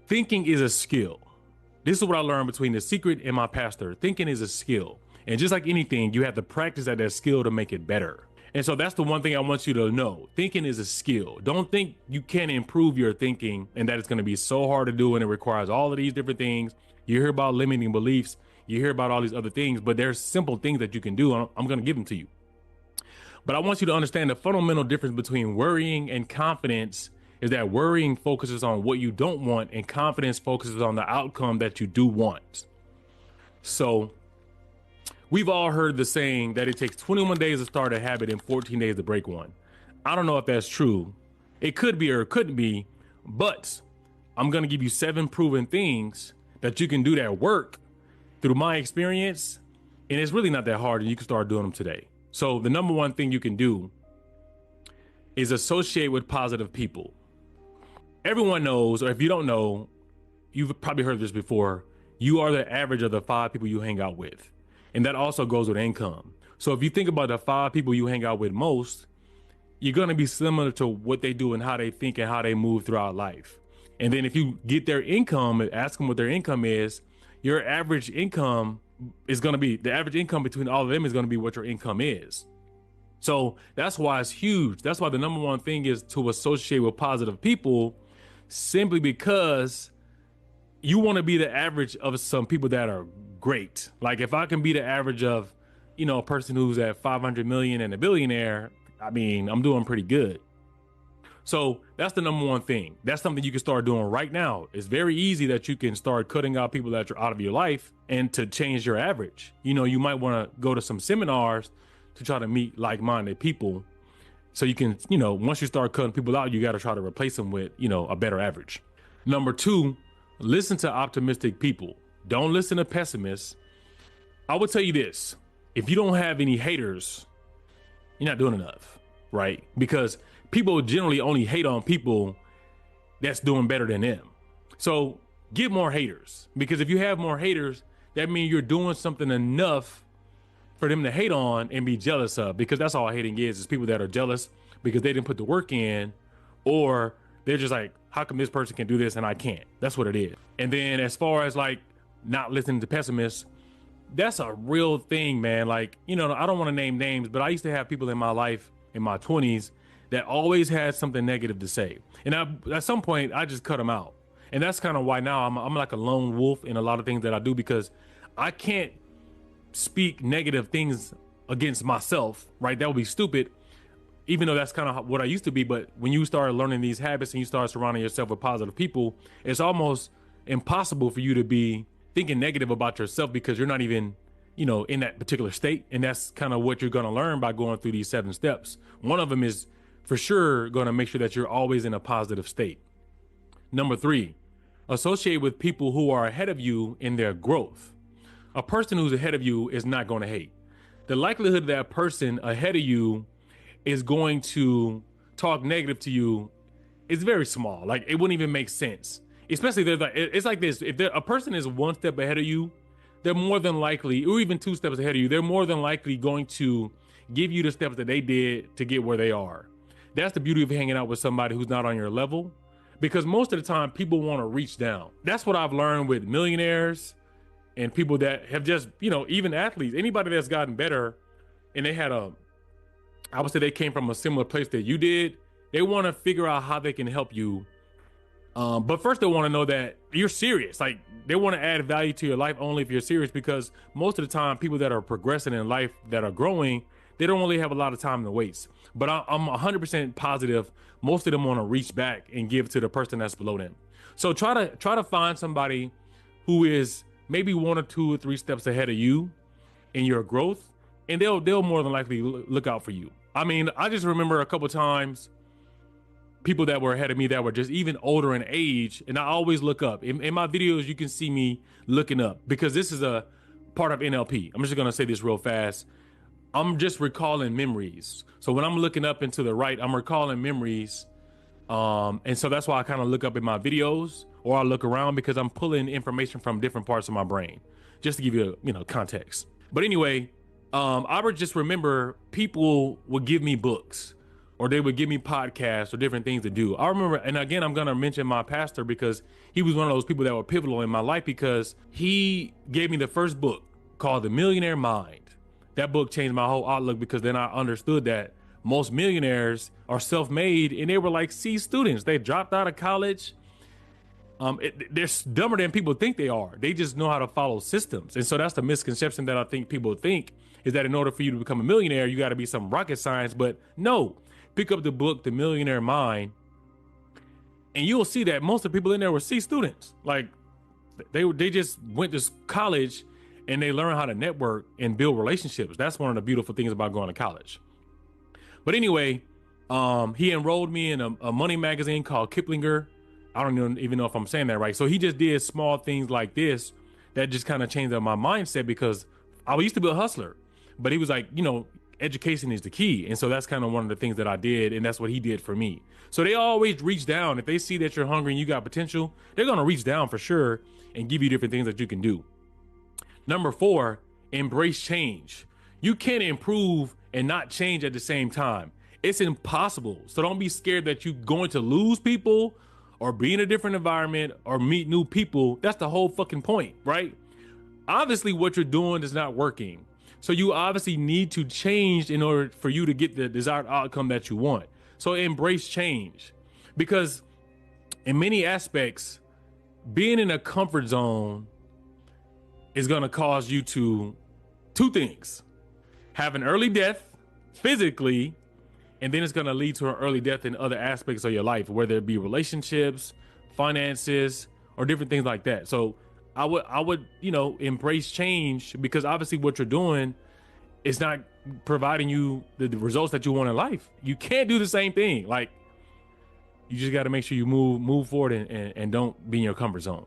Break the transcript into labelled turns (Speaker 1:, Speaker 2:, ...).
Speaker 1: Thinking is a skill. This is what I learned between The Secret and my pastor. Thinking is a skill. And just like anything, you have to practice at that skill to make it better. And so that's the one thing I want you to know. Thinking is a skill. Don't think you can improve your thinking and that it's going to be so hard to do and it requires all of these different things. You hear about limiting beliefs. You hear about all these other things, but there's simple things that you can do. I'm going to give them to you. But I want you to understand the fundamental difference between worrying and confidence is that worrying focuses on what you don't want and confidence focuses on the outcome that you do want. So we've all heard the saying that it takes 21 days to start a habit and 14 days to break one. I don't know if that's true. It could be or it couldn't be, but I'm going to give you 7 proven things that you can do that work through my experience. And it's really not that hard and you can start doing them today. So the number one thing you can do is associate with positive people. Everyone knows, or if you don't know, you've probably heard this before, you are the average of the 5 people you hang out with. And that also goes with income. So if you think about the 5 people you hang out with most, you're going to be similar to what they do and how they think and how they move throughout life. And then if you get their income and ask them what their income is, your average income is going to be, the average income between all of them is going to be what your income is. So that's why it's huge. That's why the number one thing is to associate with positive people, simply because you want to be the average of some people that are great. Like if I can be the average of, a person who's at 500 million and a billionaire, I mean, I'm doing pretty good. So that's the number one thing. That's something you can start doing right now. It's very easy that you can start cutting out people that are out of your life and to change your average. You might want to go to some seminars to try to meet like-minded people. So you can, once you start cutting people out, you got to try to replace them with, a better average. Number 2, listen to optimistic people. Don't listen to pessimists. I would tell you this. If you don't have any haters, you're not doing enough, right? Because people generally only hate on people that's doing better than them. So get more haters, because if you have more haters, that means you're doing something enough for them to hate on and be jealous of, because that's all hating is people that are jealous because they didn't put the work in, or they're just like, how come this person can do this and I can't? That's what it is. And then as far as like not listening to pessimists, that's a real thing, man. Like, I don't want to name names, but I used to have people in my life in my 20s that always had something negative to say. And at some point I just cut them out. And that's kind of why now I'm like a lone wolf in a lot of things that I do, because I can't speak negative things against myself, right? That would be stupid, even though that's kind of what I used to be. But when you start learning these habits and you start surrounding yourself with positive people, it's almost impossible for you to be thinking negative about yourself, because you're not even, in that particular state. And that's kind of what you're going to learn by going through these 7 steps. One of them is for sure going to make sure that you're always in a positive state. Number 3, associate with people who are ahead of you in their growth. A person who's ahead of you is not going to hate. The likelihood that person ahead of you is going to talk negative to you is very small. Like, it wouldn't even make sense. Especially it's like this. If a person is 1 step ahead of you, they're more than likely, or even 2 steps ahead of you, they're more than likely going to give you the steps that they did to get where they are. That's the beauty of hanging out with somebody who's not on your level, because most of the time people want to reach down. That's what I've learned with millionaires and people that have just, even athletes, anybody that's gotten better and they had I would say they came from a similar place that you did. They want to figure out how they can help you. But first they want to know that you're serious. Like, they want to add value to your life only if you're serious, because most of the time people that are progressing in life, that are growing, they don't really have a lot of time to waste. But I'm 100% positive most of them want to reach back and give to the person that's below them. So try to find somebody who is maybe 1 or 2 or 3 steps ahead of you in your growth, and they'll more than likely look out for you. I mean, I just remember a couple times people that were ahead of me that were just even older in age, and I always look up. In my videos, you can see me looking up, because this is a part of NLP. I'm just gonna say this real fast. I'm just recalling memories. So when I'm looking up and to the right, I'm recalling memories. And so that's why I kind of look up in my videos, or I look around, because I'm pulling information from different parts of my brain, just to give you context. But anyway, I would just remember people would give me books, or they would give me podcasts or different things to do. I remember, and again, I'm going to mention my pastor because he was one of those people that were pivotal in my life, because he gave me the first book called The Millionaire Mind. That book changed my whole outlook, because then I understood that most millionaires are self-made, and they were like C students. They dropped out of college. They're dumber than people think they are. They just know how to follow systems. And so that's the misconception that I think people think, is that in order for you to become a millionaire, you got to be some rocket science. But no, pick up the book, The Millionaire Mind, and you'll see that most of the people in there were C students. Like they just went to college and they learn how to network and build relationships. That's one of the beautiful things about going to college. But anyway, he enrolled me in a money magazine called Kiplinger. I don't even know if I'm saying that right. So he just did small things like this that just kind of changed up my mindset, because I used to be a hustler, but he was like, you know, education is the key. And so that's kind of one of the things that I did. And that's what he did for me. So they always reach down. If they see that you're hungry and you got potential, they're going to reach down for sure and give you different things that you can do. Number 4, embrace change. You can't improve and not change at the same time. It's impossible. So don't be scared that you're going to lose people or be in a different environment or meet new people. That's the whole fucking point, right? Obviously what you're doing is not working. So you obviously need to change in order for you to get the desired outcome that you want. So embrace change, because in many aspects, being in a comfort zone is going to cause you to two things: have an early death physically, and then it's going to lead to an early death in other aspects of your life, whether it be relationships, finances, or different things like that. So I would, you know, embrace change, because obviously what you're doing is not providing you the results that you want in life. You can't do the same thing. Like, you just got to make sure you move forward and don't be in your comfort zone.